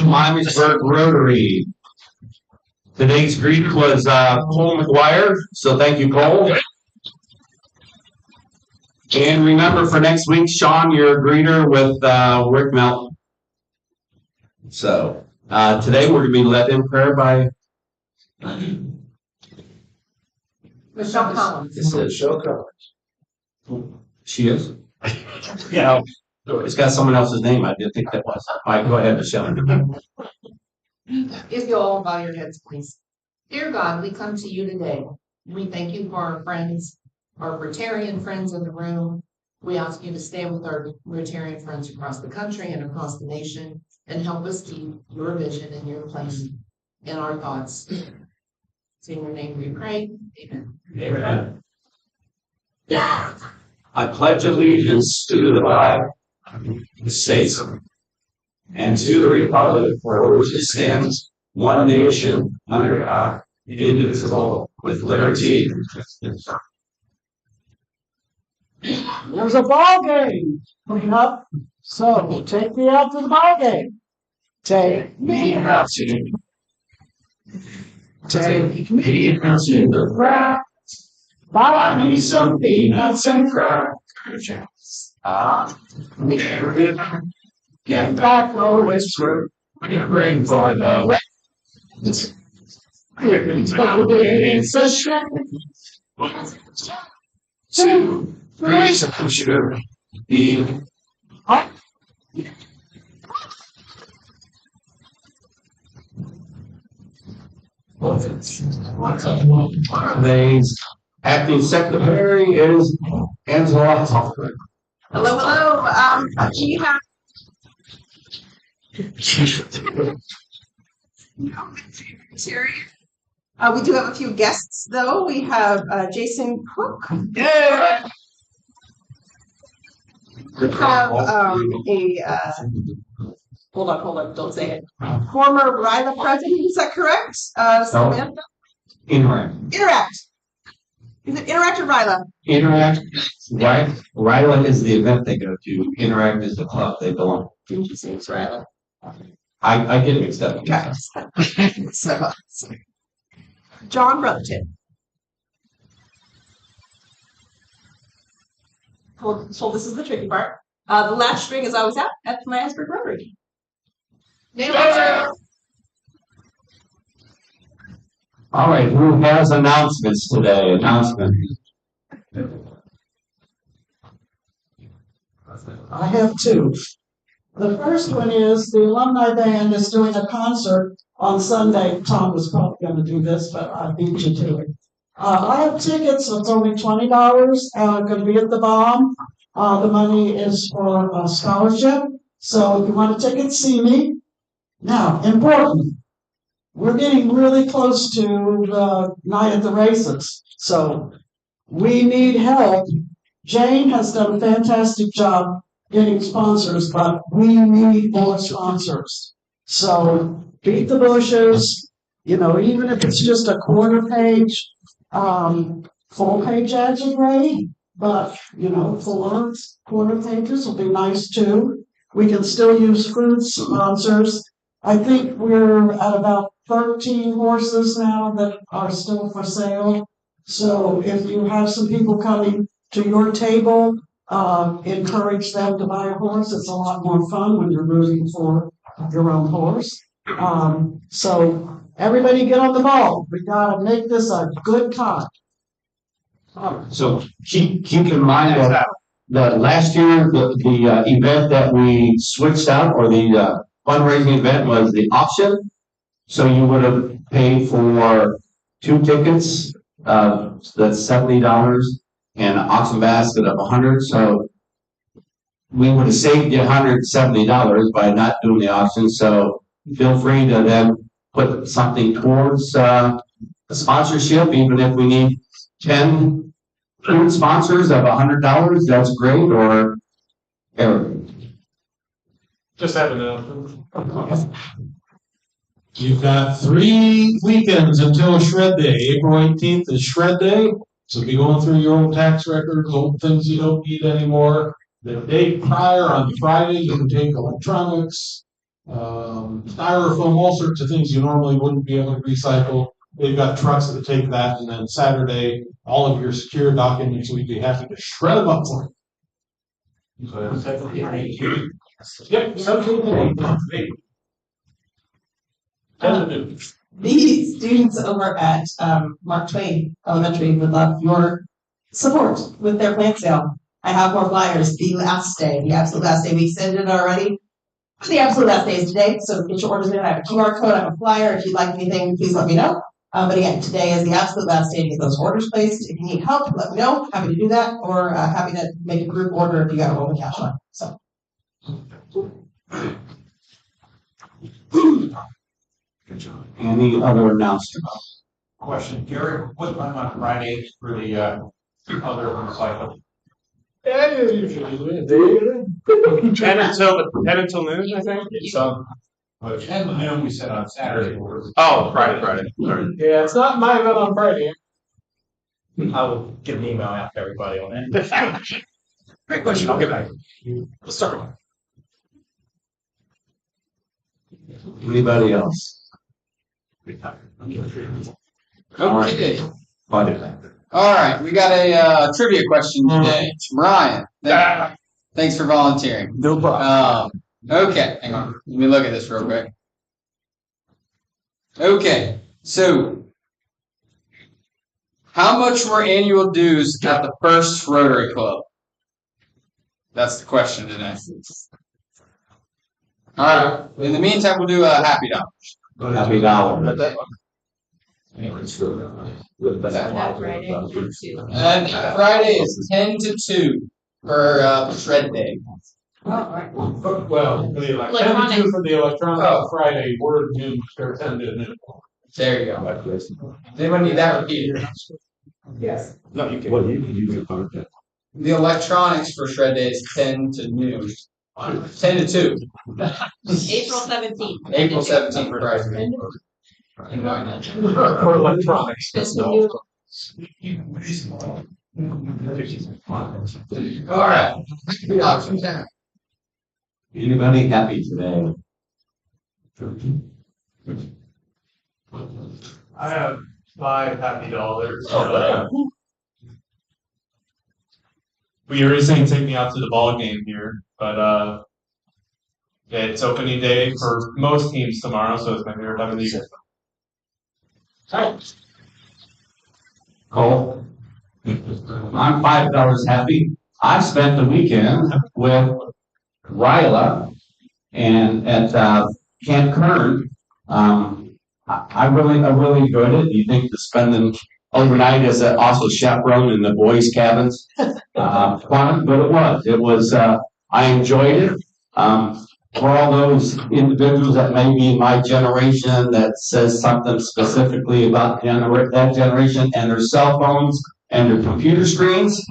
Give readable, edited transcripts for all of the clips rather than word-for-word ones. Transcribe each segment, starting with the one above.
Miamisburg Rotary. Today's greeter was Cole McGuire, so thank you, Cole. And remember for next week, Sean, you're a greeter with Rick Melton. So today we're going to be led in prayer by Michelle Collins. This is Michelle Collins. She is? Yeah. It's got someone else's name. I didn't think that was. All right, go ahead, Michelle. If you all bow your heads, please. Dear God, we come to you today. We thank you for our friends, our Rotarian friends in the room. We ask you to stand with our Rotarian friends across the country and across the nation and help us keep your vision and your plan in our thoughts. In your name we pray. Amen. Amen. Yeah. I pledge allegiance to the flag of the States and to the republic for which it stands, one nation, under God, indivisible, with liberty and justice. There's a ball game coming up, so take me out to the ball game. Take me out to. Take me out to the crowd. Buy me some peanuts and crackers. Get back always through. Bring for the wet. It's a shame. 2, 3, some sugar. Today's acting secretary is Angela Hoffman. Hello, hello. We have Terry. We do have a few guests, though. We have Jason Cook. Yeah. We have hold on, don't say it. Former RILA president, is that correct? Samantha? Interact. Is it Interact or RILA? Interact, right? RILA is the event they go to. Interact is the club they belong. Didn't you say it's RILA? I get it mixed up. Okay. So, John Brotherton. So this is the tricky part. The last string is always out at the Miamisburg Rotary. All right, who has announcements today? I have 2. The first one is the alumni band is doing a concert on Sunday. Tom was probably going to do this, but I beat you to it. I have tickets. It's only $20. Going to be at the Bomb. The money is for a scholarship. So if you want a ticket, see me. Now, important. We're getting really close to the night at the races. So we need help. Jane has done a fantastic job getting sponsors, but we need more sponsors. So beat the bushes, even if it's just a quarter page, full page ads are great, but, full quarter pages will be nice too. We can still use food sponsors. I think we're at about 13 horses now that are still for sale. So if you have some people coming to your table, encourage them to buy a horse. It's a lot more fun when you're rooting for your own horse. So everybody get on the ball. We gotta make this a good time. So keep in mind that last year the event that we switched out, or the fundraising event, was the auction. So you would have paid for 2 tickets. That's $70. And an auction basket of $100, so we would have saved you $170 by not doing the auction. So feel free to then put something towards the sponsorship, even if we need 10 food sponsors of $100. That's great. Or Eric, just have enough. You've got 3 weekends until Shred Day. April 18th is Shred Day. So be going through your old tax records, old things you don't need anymore. The day prior on Friday, you can take electronics, styrofoam, all sorts of things you normally wouldn't be able to recycle. They've got trucks that take that, and then Saturday, all of your secure documents, we'd be happy to shred them up for you. Yep, 17th. The students over at Mark Twain Elementary would love your support with their plant sale. I have more flyers. The absolute last day. We extended it already. The absolute last day is today, so get your orders in. I have a QR code, I have a flyer. If you'd like anything, please let me know. But again, today is the absolute last day to get those orders placed. If you need help, let me know. Happy to do that, or happy to make a group order if you got a roll of cash on. So. Any other announcements? Question, Gary, what time on Friday for the other recycle? Yeah, usually. 10 until noon, I think. So, 10 to noon, we said on Saturday. Oh, Friday. Yeah, it's not my event on Friday. I will get an email out to everybody on that. Great question. I'll get back. Let's start. Anybody else? Okay. Buddy. All right. We got a trivia question today. Ryan, thanks for volunteering. No problem. Okay. Hang on. Let me look at this real quick. Okay. So, how much were annual dues at the first Rotary Club? That's the question today. All right. In the meantime, we'll do a happy dollars. Happy dollar. And Friday is 10 to 2 for Shred Day. Well, the 10 to 2 for the electronic Friday, we're due for 10 to noon. There you go. Does anyone need that repeated? Yes. No, you can. Well, you can use your phone. The electronics for Shred Day is 10 to noon. 10 to 2. April 17th. April 17th for Friday. For electronics. All right. Anybody happy today? I have 5 happy dollars. We were saying take me out to the ball game here, but yeah, it's opening day for most teams tomorrow, so it's my favorite time of the year. Cole? I'm $5 happy. I spent the weekend with Ryla and at Camp Kern. I really enjoyed it. You think that spending overnight as also chaperone in the boys' cabins fun, but it was. I enjoyed it. For all those individuals that may be in my generation that says something specifically about that generation and their cell phones and their computer screens,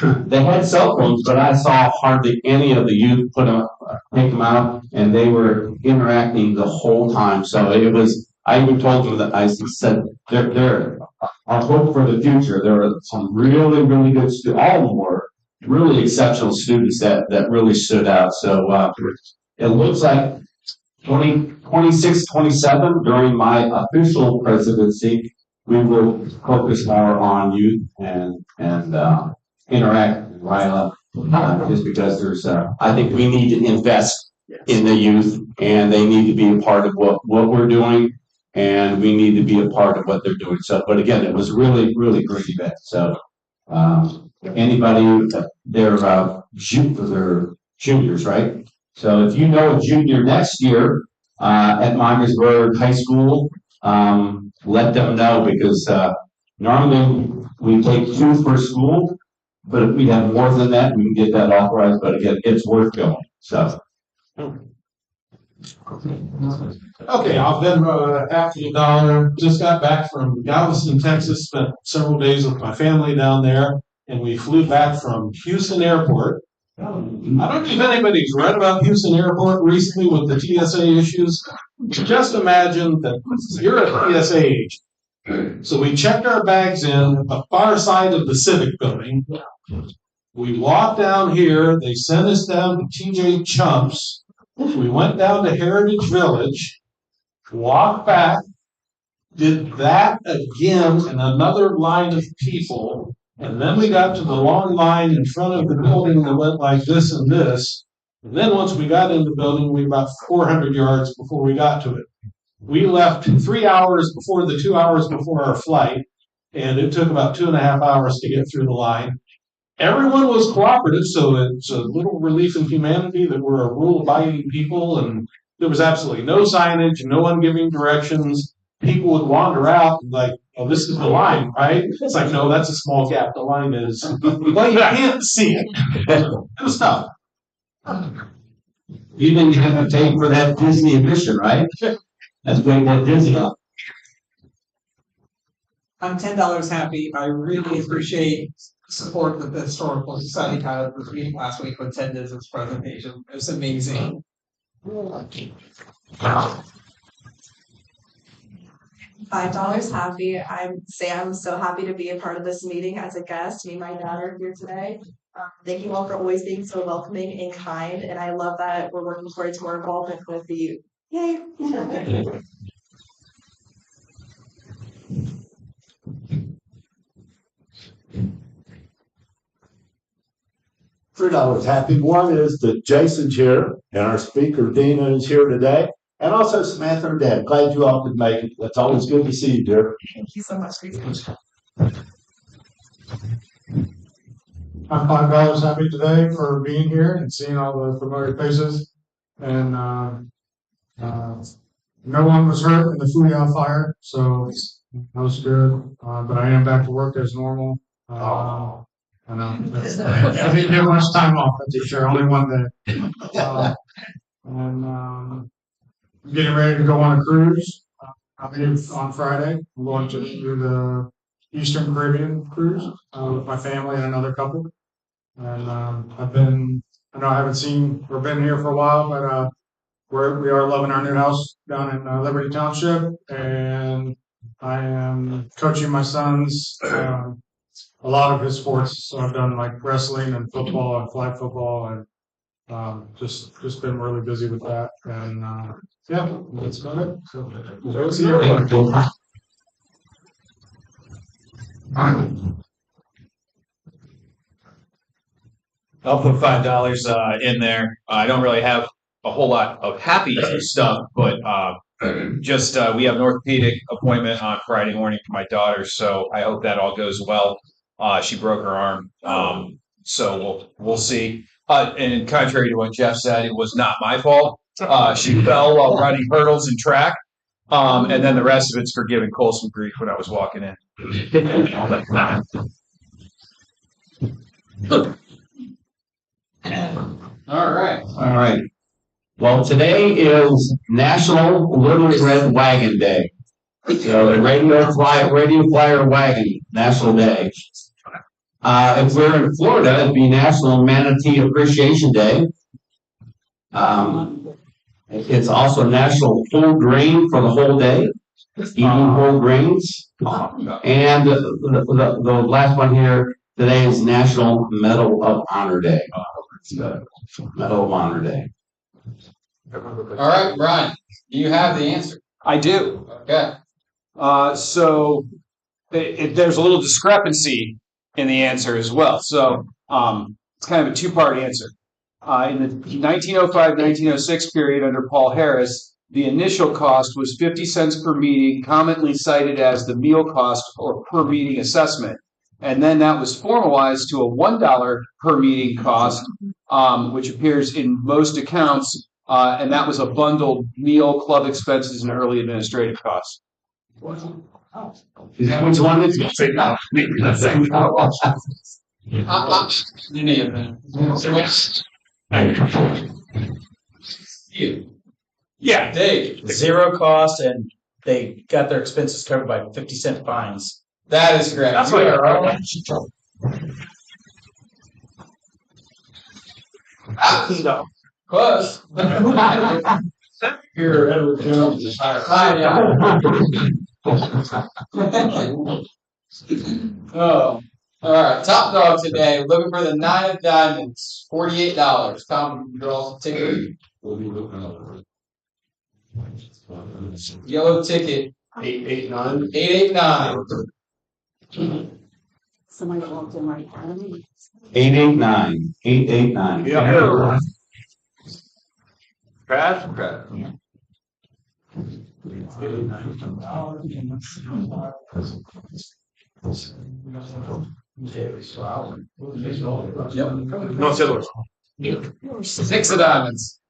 they had cell phones, but I saw hardly any of the youth take them out, and they were interacting the whole time. So it was. I even told them that I said they're our hope for the future. There are some really good students. All of them were really exceptional students that really stood out. So it looks like 26, 27 during my official presidency, we will focus more on youth and interact with Ryla, just because there's I think we need to invest in the youth, and they need to be a part of what we're doing, and we need to be a part of what they're doing. So, but again, it was really great event. So anybody, they're juniors, right? So if you know a junior next year at Miamisburg High School, let them know, because normally we take 2 per school, but if we have more than that, we can get that authorized. But again, it's worth going. So. Okay, I'll then after the dollar. Just got back from Galveston, Texas. Spent several days with my family down there, and we flew back from Houston Airport. I don't know if anybody's read about Houston Airport recently with the TSA issues. Just imagine that you're a TSA agent. So we checked our bags in the far side of the Civic building. We walked down here. They sent us down to TJ Chumps. We went down to Heritage Village, walked back, did that again in another line of people. And then we got to the long line in front of the building that went like this and this. And then once we got in the building, we were about 400 yards before we got to it. We left 3 hours before the 2 hours before our flight, and it took about 2.5 hours to get through the line. Everyone was cooperative, so it's a little relief in humanity that we're a rule-abiding people, and there was absolutely no signage, no one giving directions. People would wander out and like, oh, this is the line, right? It's like, no, that's a small gap. The line is, well, you can't see it. It was tough. You didn't have to pay for that Disney admission, right? That's going to Disney. I'm $10 happy. I really appreciate the support that the Historical Society had at this meeting last week with Ted Diz's presentation. It was amazing. $5 happy. I'm so happy to be a part of this meeting as a guest. Me and my dad are here today. Thank you all for always being so welcoming and kind. And I love that we're working towards more involvement with the youth. Yay! $3 happy. One is that Jason's here and our speaker Dina is here today, and also Samantha and Dad. Glad you all could make it. It's always good to see you, dear. Thank you so much, Lisa. I'm $5 happy today for being here and seeing all the familiar faces. And no one was hurt in the Fuyao fire, so that was good. But I am back to work as normal. I know. I didn't get much time off, that's for sure. Only one day. I'm getting ready to go on a cruise. I'll leave on Friday. I'm going to do the Eastern Caribbean cruise with my family and another couple. And I know I haven't seen or been here for a while, but we are loving our new house down in Liberty Township, and I am coaching my sons a lot of his sports. So I've done like wrestling and football and flag football, and just been really busy with that. And yeah, that's about it. So we'll see you. I'll put $5 in there. I don't really have a whole lot of happy stuff, but just we have an orthopedic appointment on Friday morning for my daughter, so I hope that all goes well. She broke her arm, so we'll see. And contrary to what Jeff said, it was not my fault. She fell while running hurdles and track, and then the rest of it's for giving Cole some grief when I was walking in. All right. All right. Well, today is National Little Red Wagon Day. So the Radio Flyer Wagon National Day. If we're in Florida, it'd be National Manatee Appreciation Day. It's also National Whole Grain for the whole day, eating whole grains. And the last one here today is National Medal of Honor Day. Medal of Honor Day. All right, Brian, you have the answer. I do. Okay. So there's a little discrepancy in the answer as well. So it's kind of a two-part answer. In the 1905-1906 period under Paul Harris, the initial cost was 50 cents per meeting, commonly cited as the meal cost or per meeting assessment. And then that was formalized to a $1 per meeting cost, which appears in most accounts, and that was a bundled meal, club expenses, and early administrative costs. Is that which one is it? Any of them. Yeah, Dave. Zero cost, and they got their expenses covered by 50-cent fines. That is correct. That's You what are I right. Close. Here, Edward Jones is hired. Oh, all right. Top dog today. Looking for the 9 of diamonds. $48. Tom, you draw a ticket. Yellow ticket. 889. 889. Somebody walked in right behind me. 889. 889. Yeah. Crash. No, it's the other one. 6 of diamonds.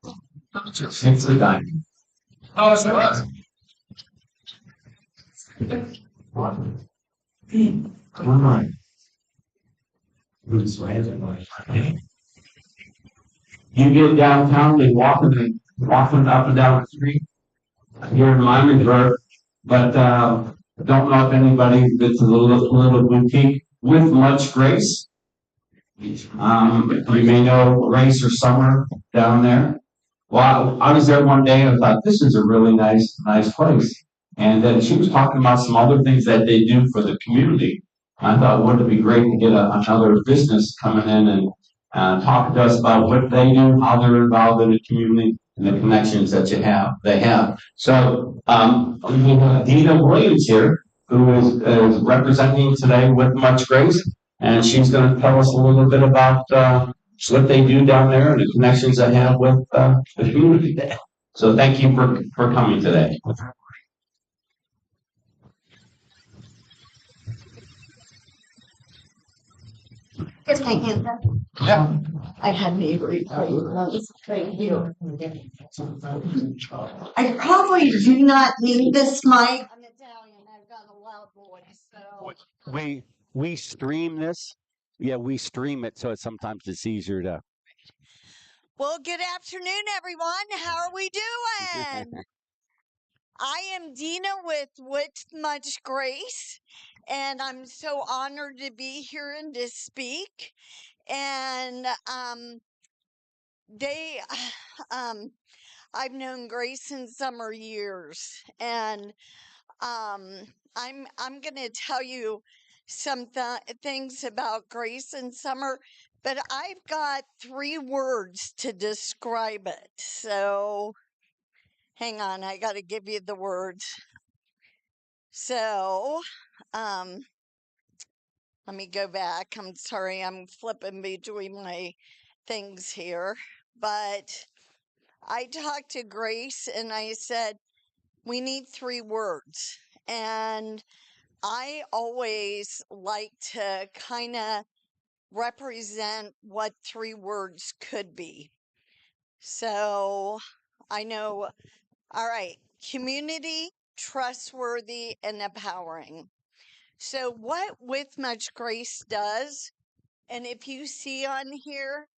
6 of diamonds. Oh, it's us. Come on. You get downtown, they walking up and down the street here in Miamisburg, but don't know if anybody that's a little boutique with much grace. You may know Grace or Summer down there. Well, I was there one day and I thought, this is a really nice place. And then she was talking about some other things that they do for the community. I thought, wouldn't it be great to get another business coming in and talk to us about what they do, how they're involved in the community, and the connections that they have. So, we have Dina Williams here, who is representing today with Much Grace, and she's going to tell us a little bit about what they do down there and the connections they have with the community. So, thank you for coming today. Here's my hand. Yeah. I had neighbors. Thank you. I probably do not need this mic. I'm Italian. I've got a loud voice. So We stream this. Yeah, we stream it, so sometimes it's easier to. well, good afternoon, everyone. How are we doing? I am Dina with Much Grace, and I'm so honored to be here and to speak. And I've known Grace in Summer years, and I'm going to tell you some things about Grace and Summer, but I've got 3 words to describe it. So hang on, I got to give you the words. So, let me go back. I'm sorry, I'm flipping between my things here, but I talked to Grace and I said, we need 3 words. And I always like to kind of represent what 3 words could be. So I know, all right, community, trustworthy, and empowering. So what With Much Grace does, and if you see on here,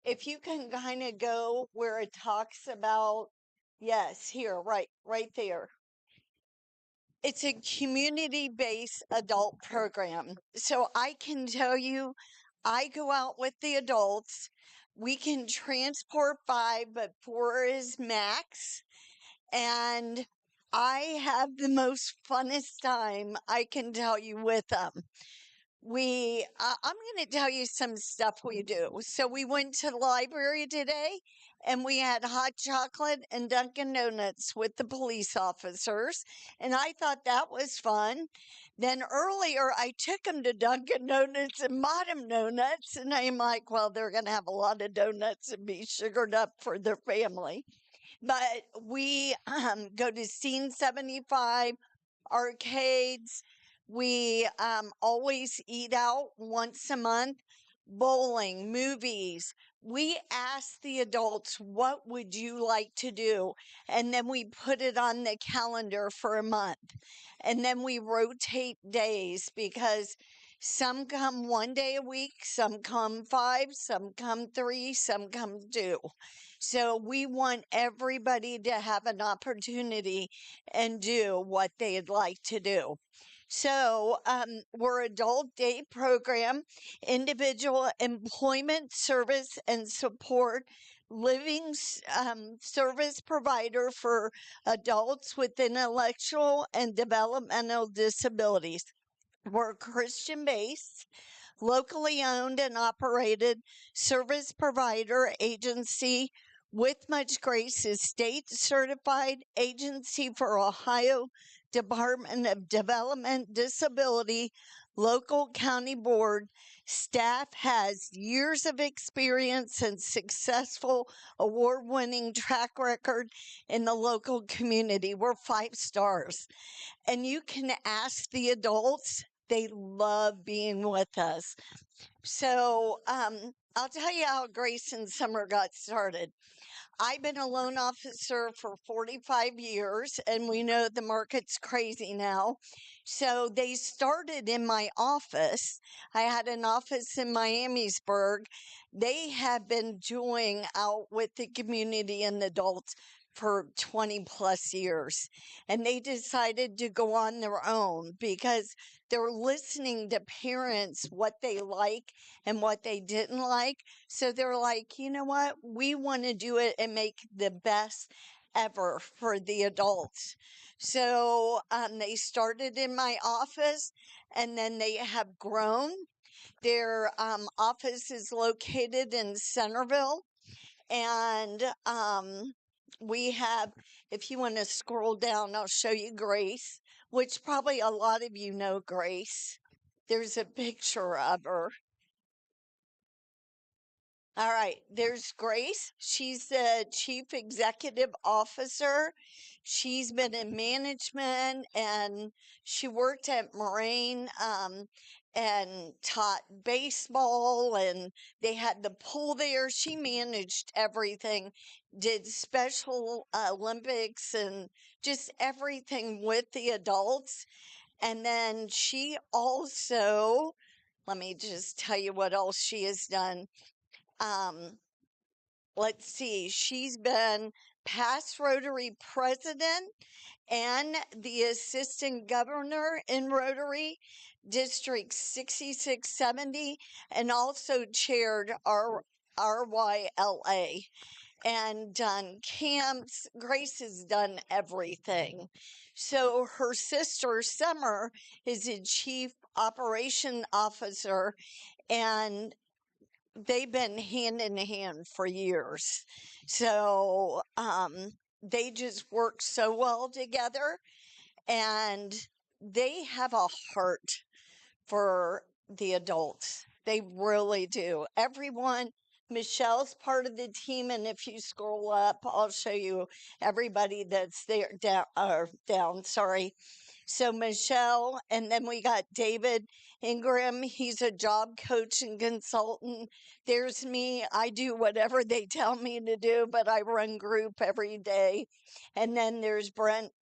if you can kind of go where it talks about, yes, here, right there. It's a community-based adult program. So I can tell you, I go out with the adults. We can transport 5, but 4 is max. And I have the most funnest time, I can tell you, with them. I'm going to tell you some stuff we do. So we went to the library today and we had hot chocolate and Dunkin' Donuts with the police officers. And I thought that was fun. Then earlier I took them to Dunkin' Donuts and bought them donuts. And I'm like, well, they're going to have a lot of donuts and be sugared up for their family. But we go to Scene 75, arcades. We always eat out once a month, bowling, movies. We ask the adults, what would you like to do? And then we put it on the calendar for a month. And then we rotate days because some come 1 day a week, some come 5, some come 3, some come 2. So we want everybody to have an opportunity and do what they'd like to do. So we're adult day program, individual employment service and support, living service provider for adults with intellectual and developmental disabilities. We're Christian based, locally owned and operated service provider agency. With Much Grace is state certified agency for Ohio Department of Development Disability local county board. Staff has years of experience and successful award-winning track record in the local community. We're 5 stars. And you can ask the adults, they love being with us. So I'll tell you how Grace and Summer got started. I've been a loan officer for 45 years, and we know the market's crazy now. So they started in my office. I had an office in Miamisburg. They have been doing out with the community and adults for 20 plus years. And they decided to go on their own because they're listening to parents what they like and what they didn't like. So they're like, you know what? We want to do it and make the best ever for the adults. So they started in my office and then they have grown. Their office is located in Centerville. And we have, if you want to scroll down, I'll show you Grace, which probably a lot of you know Grace. There's a picture of her. All right, there's Grace. She's the chief executive officer. She's been in management and she worked at Moraine and taught baseball, and they had the pool there. She managed everything, did Special Olympics and just everything with the adults. And then she also, let me just tell you what else she has done. Let's see, she's been past Rotary president and the assistant governor in Rotary District 6670, and also chaired RYLA and done camps. Grace has done everything. So her sister Summer is a chief operation officer, and they've been hand in hand for years. So they just work so well together, and they have a heart for the adults. They really do. Everyone, Michelle's part of the team, and if you scroll up, I'll show you everybody that's there down, sorry. So Michelle, and then we got David Ingram. He's a job coach and consultant. There's me. I do whatever they tell me to do, but I run group every day. And then there's Brent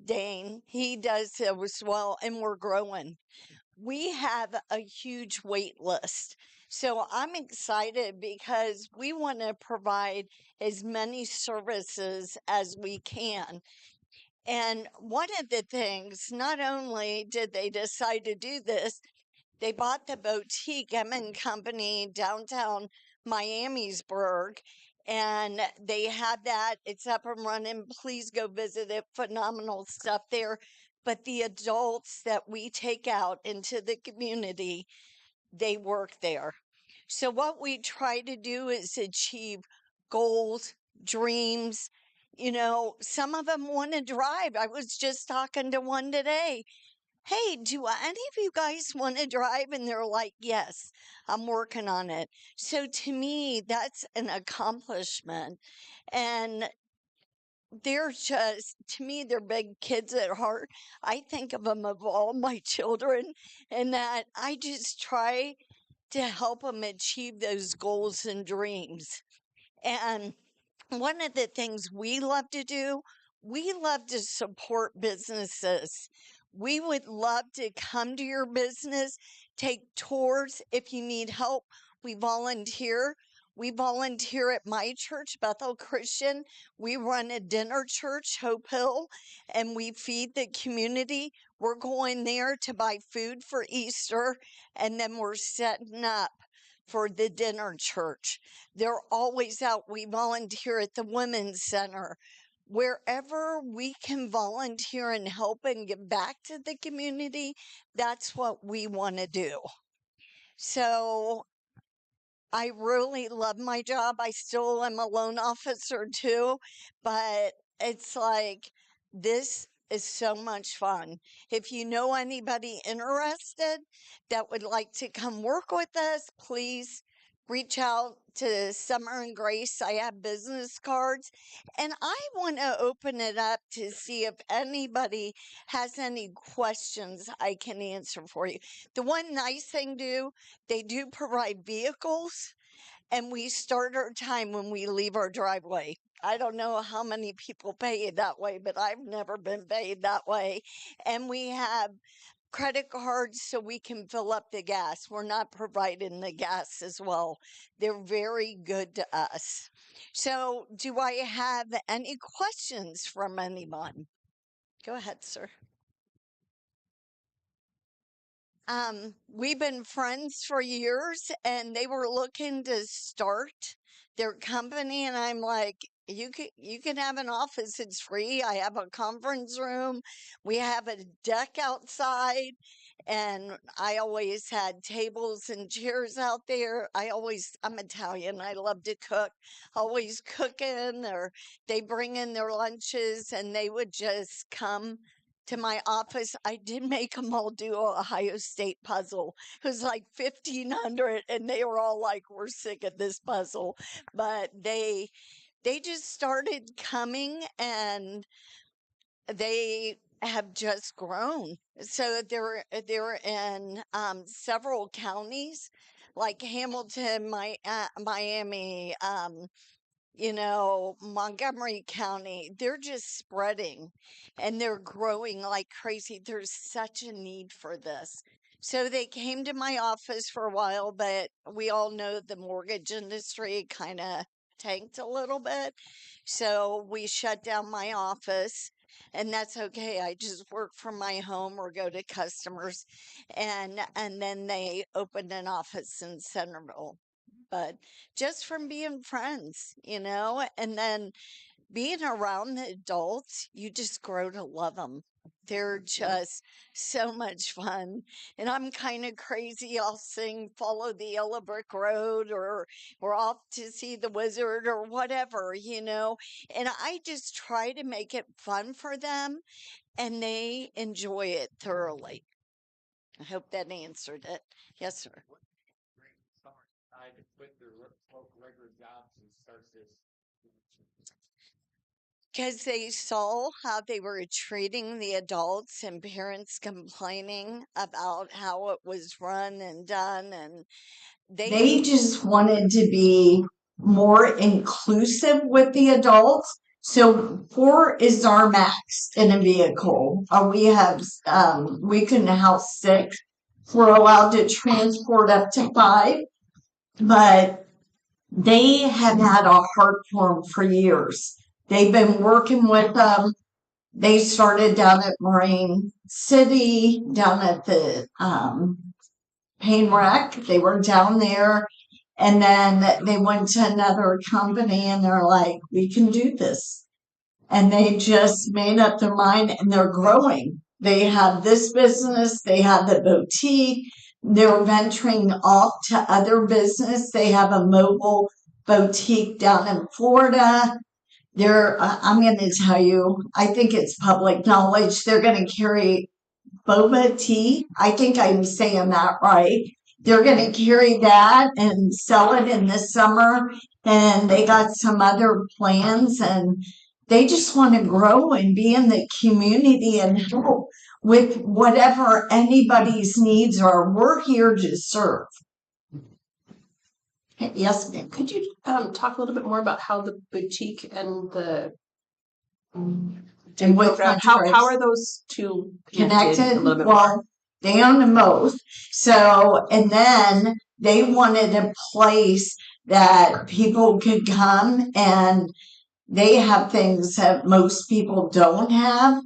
Dane. He does as well, and we're growing. We have a huge wait list. So I'm excited because we want to provide as many services as we can. And one of the things, not only did they decide to do this, they bought the boutique Company downtown Miamisburg, and they have that. It's up and running. Please go visit it. Phenomenal stuff there. But the adults that we take out into the community, they work there. So what we try to do is achieve goals, dreams. You know, some of them want to drive. I was just talking to one today. Hey, do any of you guys want to drive? And they're like, yes, I'm working on it. So to me, that's an accomplishment. And they're just, to me, they're big kids at heart. I think of them of all my children, and that I just try to help them achieve those goals and dreams. And one of the things we love to do, we love to support businesses. We would love to come to your business, take tours if you need help. We volunteer. We volunteer at my church, Bethel Christian. We run a dinner church, Hope Hill, and we feed the community. We're going there to buy food for Easter, and then we're setting up for the dinner church. They're always out. We volunteer at the Women's Center. Wherever we can volunteer and help and give back to the community, that's what we want to do. So I really love my job. I still am a loan officer too, but it's like this is so much fun. If you know anybody interested that would like to come work with us, please reach out to Summer and Grace. I have business cards, and I want to open it up to see if anybody has any questions I can answer for you. The one nice thing they do provide vehicles, and we start our time when we leave our driveway. I don't know how many people pay it that way, but I've never been paid that way. And we have credit cards so we can fill up the gas. We're not providing the gas as well. They're very good to us. So, do I have any questions from anyone? Go ahead, sir. We've been friends for years, and they were looking to start their company, and I'm like, you can have an office, it's free. I have a conference room. We have a deck outside, and I always had tables and chairs out there. I'm Italian. I love to cook. Always cooking, or they bring in their lunches, and they would just come to my office. I did make them all do a Ohio State puzzle. It was like 1,500, and they were all like, "We're sick of this puzzle." But they just started coming, and they have just grown. So they're in several counties, like Hamilton, Miami, Montgomery County. They're just spreading, and they're growing like crazy. There's such a need for this. So they came to my office for a while, but we all know the mortgage industry kind of tanked a little bit. So we shut down my office, and that's okay. I just work from my home or go to customers, and then they opened an office in Centerville. But just from being friends, and then being around the adults, you just grow to love them. They're just so much fun. And I'm kind of crazy. I'll sing Follow the Yellow Brick Road, or we're off to see the wizard, or whatever, And I just try to make it fun for them, and they enjoy it thoroughly. I hope that answered it. Yes, sir. To quit their regular jobs and start this? Because they saw how they were treating the adults, and parents complaining about how it was run and done, and they just wanted to be more inclusive with the adults. So 4 is our max in a vehicle. We can house 6. We're allowed to transport up to 5. But they have had a heart for them for years. They've been working with them. They started down at Marine City, down at the Pain Wreck. They were down there, and then they went to another company, and they're like, "We can do this." And they just made up their mind, and they're growing. They have this business, they have the boutique, they're venturing off to other business. They have a mobile boutique down in Florida. I'm going to tell you, I think it's public knowledge. They're going to carry boba tea. I think I'm saying that right. They're going to carry that and sell it in the summer. And they got some other plans, and they just want to grow and be in the community and help with whatever anybody's needs are. We're here to serve. Yes, ma'am. Could you talk a little bit more about how the boutique and the program, how are those two connected? A little bit more. They own them both. So, and then they wanted a place that people could come, and they have things that most people don't have.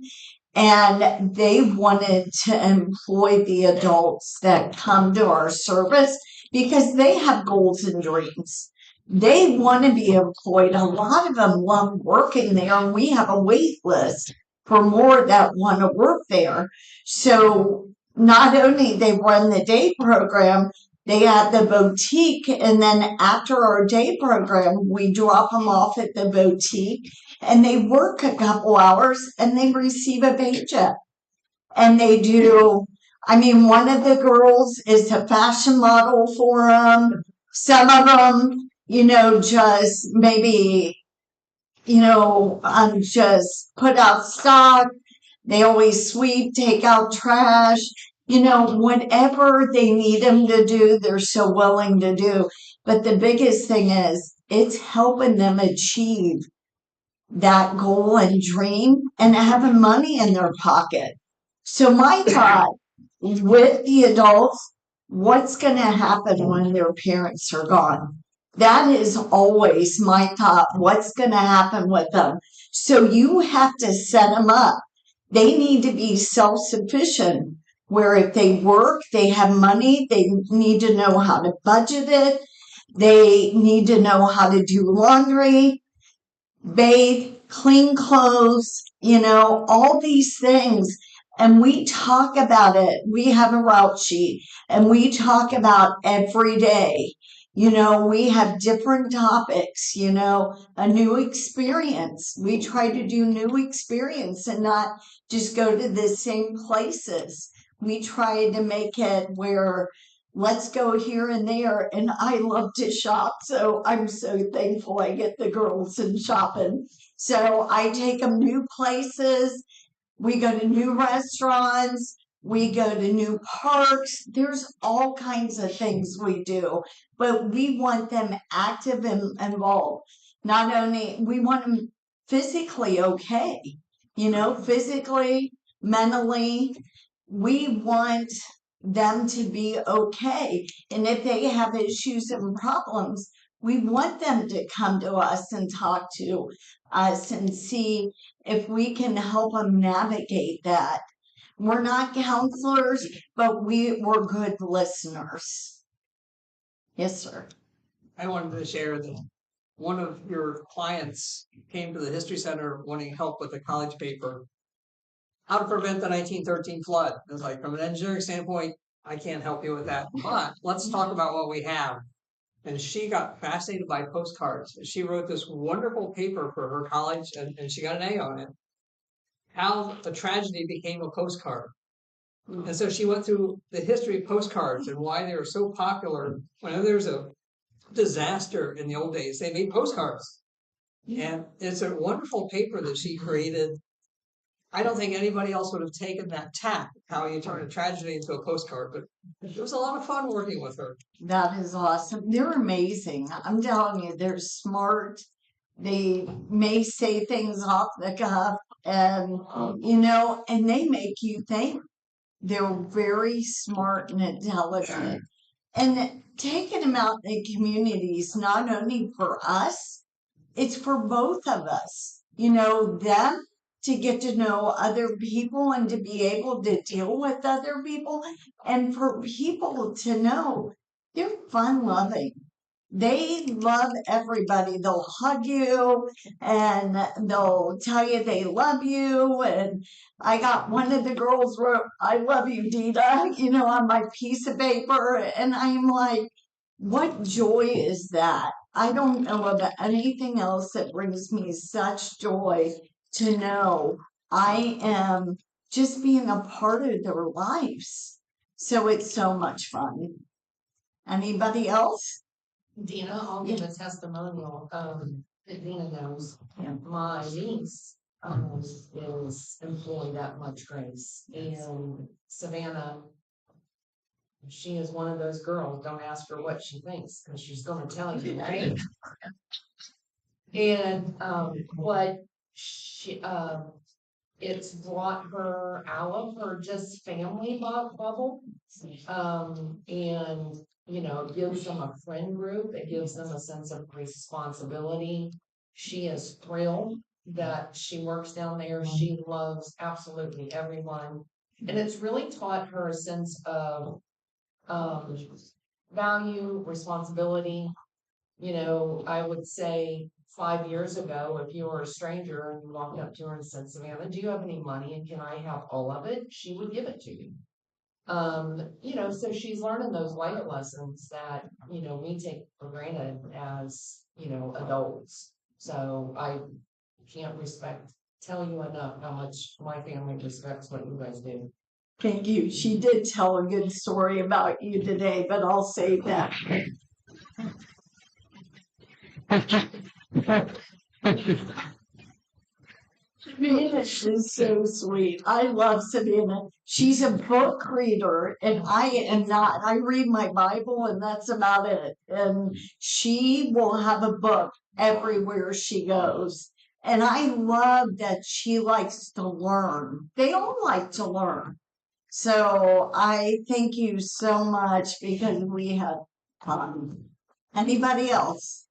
And they wanted to employ the adults that come to our service because they have goals and dreams. They want to be employed. A lot of them love working there, and we have a wait list for more that want to work there. So not only they run the day program, they have the boutique, and then after our day program, we drop them off at the boutique, and they work a couple hours, and they receive a paycheck. And they do. I mean, one of the girls is a fashion model for them. Some of them, just maybe, just put out stock. They always sweep, take out trash, whatever they need them to do, they're so willing to do. But the biggest thing is it's helping them achieve that goal and dream and having money in their pocket. So my thought with the adults, what's going to happen when their parents are gone? That is always my thought. What's going to happen with them? So you have to set them up. They need to be self-sufficient, where if they work, they have money, they need to know how to budget it. They need to know how to do laundry, bathe, clean clothes, all these things. And we talk about it. We have a route sheet and we talk about every day. We have different topics, a new experience. We try to do new experience and not just go to the same places. We try to make it where let's go here and there. And I love to shop. So I'm so thankful I get the girls in shopping. So I take them new places. We go to new restaurants. We go to new parks. There's all kinds of things we do, but we want them active and involved. Not only we want them physically okay, physically, mentally. We want them to be okay. And if they have issues and problems, we want them to come to us and talk to us and see if we can help them navigate that. We're not counselors, but we're good listeners. Yes, sir. I wanted to share that one of your clients came to the History Center wanting help with a college paper. How to prevent the 1913 flood. It's like, from an engineering standpoint, I can't help you with that. But let's talk about what we have. And she got fascinated by postcards. She wrote this wonderful paper for her college, and she got an A on it. How a tragedy became a postcard. And so she went through the history of postcards and why they were so popular. Whenever there was a disaster in the old days, they made postcards. And it's a wonderful paper that she created. I don't think anybody else would have taken that tack, how you turn a tragedy into a postcard, but it was a lot of fun working with her. That is awesome. They're amazing. I'm telling you, they're smart. They may say things off the cuff and, and they make you think. They're very smart and intelligent. And taking them out in the communities, not only for us, it's for both of us. Them to get to know other people and to be able to deal with other people, and for people to know they're fun loving. They love everybody. They'll hug you and they'll tell you they love you. And I got one of the girls wrote, "I love you, Dita," on my piece of paper. And I'm like, what joy is that? I don't know about anything else that brings me such joy to know I am just being a part of their lives. So it's so much fun. Anybody else? Dina, I'll give a testimonial that Dina knows. My niece is employed at Much Grace, and Savannah, she is one of those girls. Don't ask her what she thinks because she's going to tell you, right? And what she it's brought her out of her just family bubble, and it gives them a friend group. It gives them a sense of responsibility. She is thrilled that she works down there. She loves absolutely everyone. And it's really taught her a sense of value, responsibility. You know, I would say 5 years ago, if you were a stranger and you walked up to her and said, Savannah, do you have any money and can I have all of it? She would give it to you. You know, so she's learning those life lessons that, you know, we take for granted as, you know, adults. So I can't tell you enough how much my family respects what you guys do. Thank you. She did tell a good story about you today, but I'll save that. Savannah is so sweet. I love Savannah. She's a book reader, and I am not. I read my Bible, and that's about it. And she will have a book everywhere she goes. And I love that she likes to learn. They all like to learn. So I thank you so much because we have fun. Anybody else?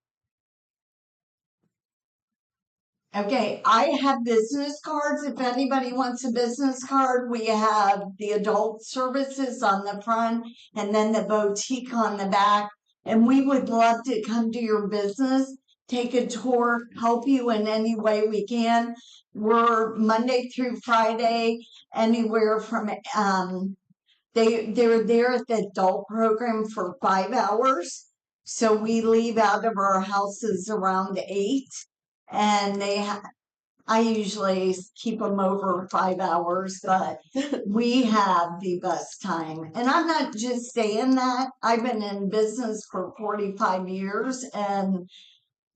Okay, I have business cards. If anybody wants a business card, we have the adult services on the front and then the boutique on the back. And we would love to come to your business, take a tour, help you in any way we can. We're Monday through Friday, anywhere from they're there at the adult program for 5 hours. So we leave out of our houses around 8. And I usually keep them over 5 hours, but we have the best time. And I'm not just saying that. I've been in business for 45 years and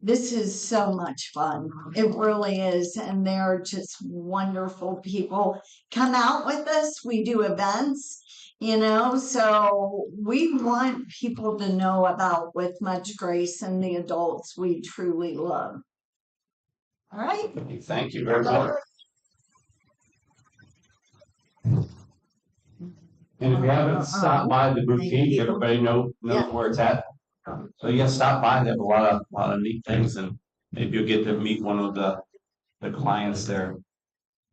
this is so much fun. It really is. And they're just wonderful people. Come out with us. We do events, you know, so we want people to know about With Much Grace and the adults we truly love. All right. Thank you very much. And if you haven't stopped by the boutique, everybody knows where it's at. So you stop by. They have a lot of neat things, and maybe you'll get to meet one of the clients there.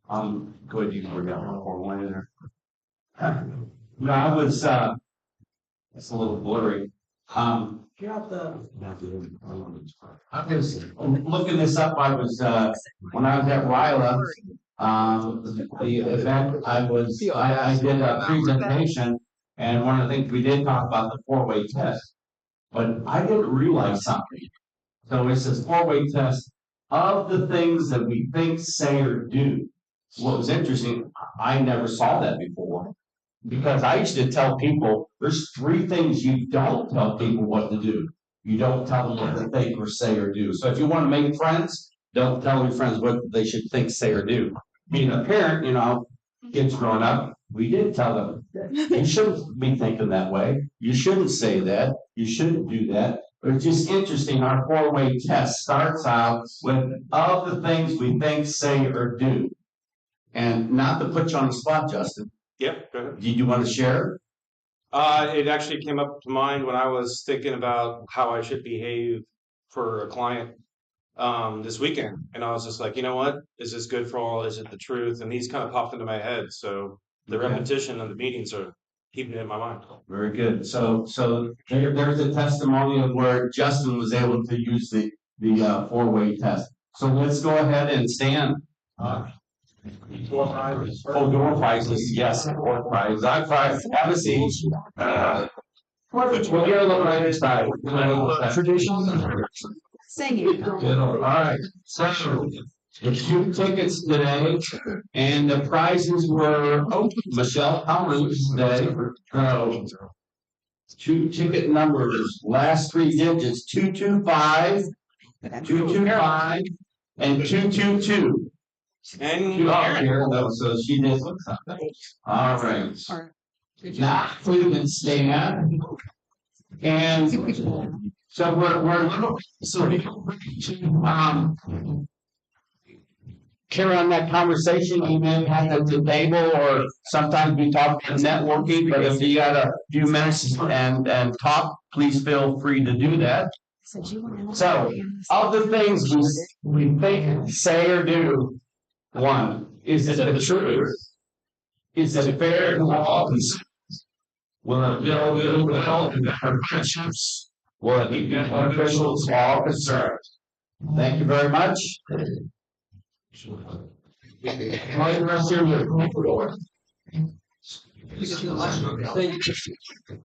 Go ahead, you forgot one there. No, I was. It's a little blurry. I was looking this up. I was when I was at Ryla, the event I did a presentation, and one of the things we did talk about the 4-way test, but I didn't realize something. So it says 4-way test of the things that we think, say, or do. What was interesting, I never saw that before. Because I used to tell people, there's 3 things you don't tell people what to do. You don't tell them what to think or say or do. So if you want to make friends, don't tell your friends what they should think, say, or do. Being a parent, you know, kids growing up, we did tell them, you shouldn't be thinking that way. You shouldn't say that. You shouldn't do that. But it's just interesting, our 4-way test starts out with of the things we think, say, or do. And not to put you on the spot, Justin. Yeah, go ahead. Did you want to share? It actually came up to mind when I was thinking about how I should behave for a client this weekend. And I was just like, you know what? Is this good for all? Is it the truth? And these kind of popped into my head. So the repetition of the meetings are keeping it in my mind. Very good. So there's a testimony of where Justin was able to use the 4-way test. So let's go ahead and stand. Door prizes. Oh, door prizes. Yes, door prizes. Have a seat. We'll get a little right inside. Tradition. Singing. All right. So the 2 tickets today, and the prizes were Michelle, how many today? 2 ticket numbers. Last 3 digits: 225, 225, and 222. And here, so she did something. All right. Now we can stand. And so we're carry on that conversation. You may have at the table, or sometimes we talk about networking. But if you got a few minutes and talk, please feel free to do that. So, of the things we think, say, or do, one, is it the truth? Is it fair to all concerned? Will it build goodwill and better friendships? Will it be beneficial to all concerned? Thank you very much. Thank you.